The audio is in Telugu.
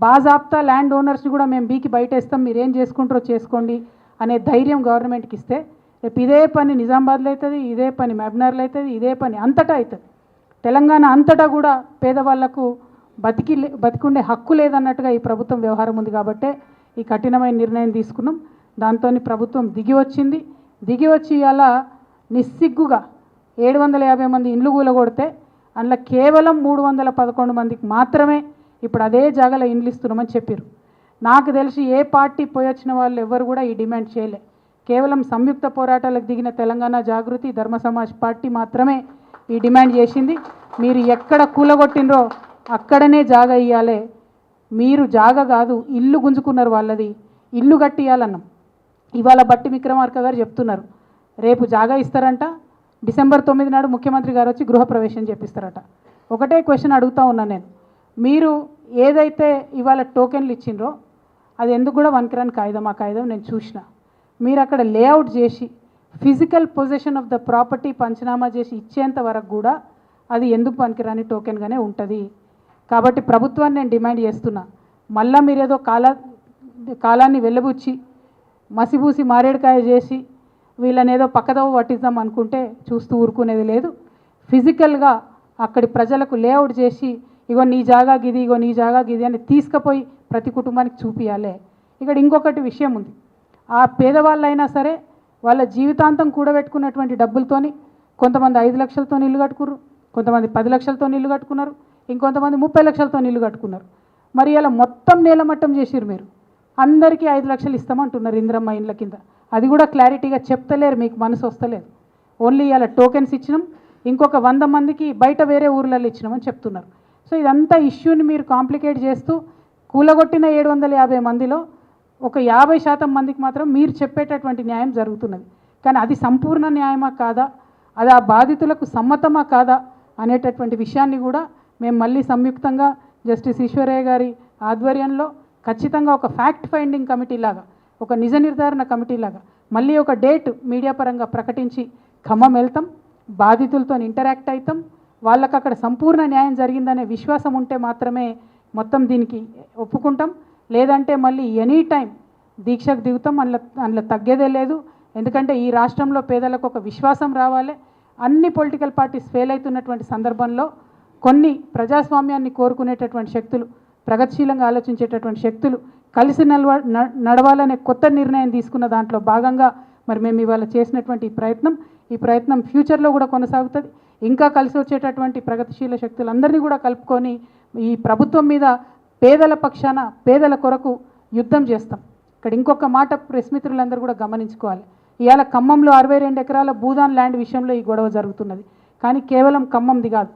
బాజాప్తా ల్యాండ్ ఓనర్స్ని కూడా మేము బీకి బయటేస్తాం, మీరు ఏం చేసుకుంటారో చేసుకోండి అనే ధైర్యం గవర్నమెంట్కి ఇస్తే రేపు ఇదే పని నిజామాబాద్లో అవుతుంది, ఇదే పని మహబూబ్నగర్లో అవుతుంది, ఇదే పని అంతటా అవుతుంది. తెలంగాణ అంతటా కూడా పేదవాళ్లకు బతికుండే హక్కు లేదన్నట్టుగా ఈ ప్రభుత్వం వ్యవహారం ఉంది. కాబట్టే ఈ కఠినమైన నిర్ణయం తీసుకున్నాం. దాంతో ప్రభుత్వం దిగి వచ్చి ఇలా నిస్సిగ్గుగా 750 మంది ఇండ్లు కూలగొడితే అందులో కేవలం 311 మందికి మాత్రమే ఇప్పుడు అదే జాగాలో ఇండ్లు ఇస్తున్నామని చెప్పారు. నాకు తెలిసి ఏ పార్టీ పోయి వచ్చిన వాళ్ళు ఎవరు కూడా ఈ డిమాండ్ చేయలే. కేవలం సంయుక్త పోరాటాలకు దిగిన తెలంగాణ జాగృతి ధర్మ సమాజ్ పార్టీ మాత్రమే ఈ డిమాండ్ చేసింది. మీరు ఎక్కడ కూలగొట్టినరో అక్కడనే జాగా ఇవ్వాలి, మీరు జాగా కాదు ఇల్లు గుంజుకున్నారు, వాళ్ళది ఇల్లు కట్టియాలన్నాం. ఇవాళ బట్టి విక్రమార్క గారు చెప్తున్నారు రేపు జాగా ఇస్తారంట, డిసెంబర్ 9 నాడు ముఖ్యమంత్రి గారు వచ్చి గృహప్రవేశం చేపిస్తారట. ఒకటే క్వశ్చన్ అడుగుతా ఉన్నాను నేను, మీరు ఏదైతే ఇవాళ టోకెన్లు ఇచ్చిండ్రో అది ఎందుకు కూడా వన్కిరాని కాగితం, ఆ కాగితం నేను చూసిన. మీరు అక్కడ లేఅవుట్ చేసి physical position of the property panchnama చేసి ఇచ్చేంత వరకు కూడా అది ఎందుకు పనికిరాని టోకెన్గానే ఉంటుంది. కాబట్టి ప్రభుత్వాన్ని నేను డిమాండ్ చేస్తున్నా, మళ్ళీ మీరు ఏదో కాలాన్ని వెళ్ళబుచ్చి మసిబూసి మారేడుకాయ చేసి వీళ్ళని ఏదో పక్కదోవ పట్టిద్దాం అనుకుంటే చూస్తూ ఊరుకునేది లేదు. ఫిజికల్గా అక్కడి ప్రజలకు లేఅవుట్ చేసి ఇగో నీ జాగా గిది, ఇగో నీ జాగా గిది అని తీసుకుపోయి ప్రతి కుటుంబానికి చూపియాలి. ఇక్కడ ఇంకొకటి విషయం ఉంది, ఆ పేదవాళ్ళైనా సరే వాళ్ళ జీవితాంతం కూడబెట్టుకున్నటువంటి డబ్బులతోని కొంతమంది 5 లక్షలతో ఇల్లు కట్టుకున్నారు, కొంతమంది 10 లక్షలతో ఇల్లు కట్టుకున్నారు, ఇంకొంతమంది 30 లక్షలతో ఇల్లు కట్టుకున్నారు. మరి ఇలా మొత్తం నేలమట్టం చేసిరు. మీరు అందరికీ 5 లక్షలు ఇస్తామంటున్నారు ఇంద్రమ్మ ఇండ్ల కింద. అది కూడా క్లారిటీగా చెప్తలేరు, మీకు మనసు వస్తలేదు. ఓన్లీ ఇలా టోకెన్స్ ఇచ్చినాం, ఇంకొక 100 మందికి బయట వేరే ఊర్లలో ఇచ్చినామని చెప్తున్నారు. సో ఇదంతా ఇష్యూని మీరు కాంప్లికేట్ చేస్తూ కూలగొట్టిన 750 మందిలో ఒక 50% మందికి మాత్రం మీరు చెప్పేటటువంటి న్యాయం జరుగుతున్నది. కానీ అది సంపూర్ణ న్యాయమా కాదా, అది ఆ బాధితులకు సమ్మతమా కాదా అనేటటువంటి విషయాన్ని కూడా మేము మళ్ళీ సంయుక్తంగా జస్టిస్ ఈశ్వరయ్య గారి ఆధ్వర్యంలో ఖచ్చితంగా ఒక ఫ్యాక్ట్ ఫైండింగ్ కమిటీ లాగా, ఒక నిజ నిర్ధారణ కమిటీ లాగా మళ్ళీ ఒక డేట్ మీడియా పరంగా ప్రకటించి ఖమ్మం వెళ్తాం, బాధితులతో ఇంటరాక్ట్ అవుతాం, వాళ్ళకు అక్కడ సంపూర్ణ న్యాయం జరిగిందనే విశ్వాసం ఉంటే మాత్రమే మొత్తం దీనికి ఒప్పుకుంటాం. లేదంటే మళ్ళీ ఎనీ టైం దీక్షకు దిగుతాం, అందులో తగ్గేదే లేదు. ఎందుకంటే ఈ రాష్ట్రంలో పేదలకు ఒక విశ్వాసం రావాలి. అన్ని పొలిటికల్ పార్టీస్ ఫెయిల్ అవుతున్నటువంటి సందర్భంలో కొన్ని ప్రజాస్వామ్యాన్ని కోరుకునేటటువంటి శక్తులు, ప్రగతిశీలంగా ఆలోచించేటటువంటి శక్తులు కలిసి నడవాలనే కొత్త నిర్ణయం తీసుకున్న దాంట్లో భాగంగా మరి మేము ఇవాళ చేసినటువంటి ఈ ప్రయత్నం ఫ్యూచర్లో కూడా కొనసాగుతుంది. ఇంకా కలిసి వచ్చేటటువంటి ప్రగతిశీల శక్తులందరినీ కూడా కలుపుకొని ఈ ప్రభుత్వం మీద పేదల పక్షాన పేదల కొరకు యుద్ధం చేస్తాం. ఇక్కడ ఇంకొక మాట ప్రెస్ మిత్రులందరూ కూడా గమనించుకోవాలి. ఇవాళ ఖమ్మంలో 62 ఎకరాల భూదాన్ ల్యాండ్ విషయంలో ఈ గొడవ జరుగుతున్నది. కానీ కేవలం ఖమ్మంది కాదు,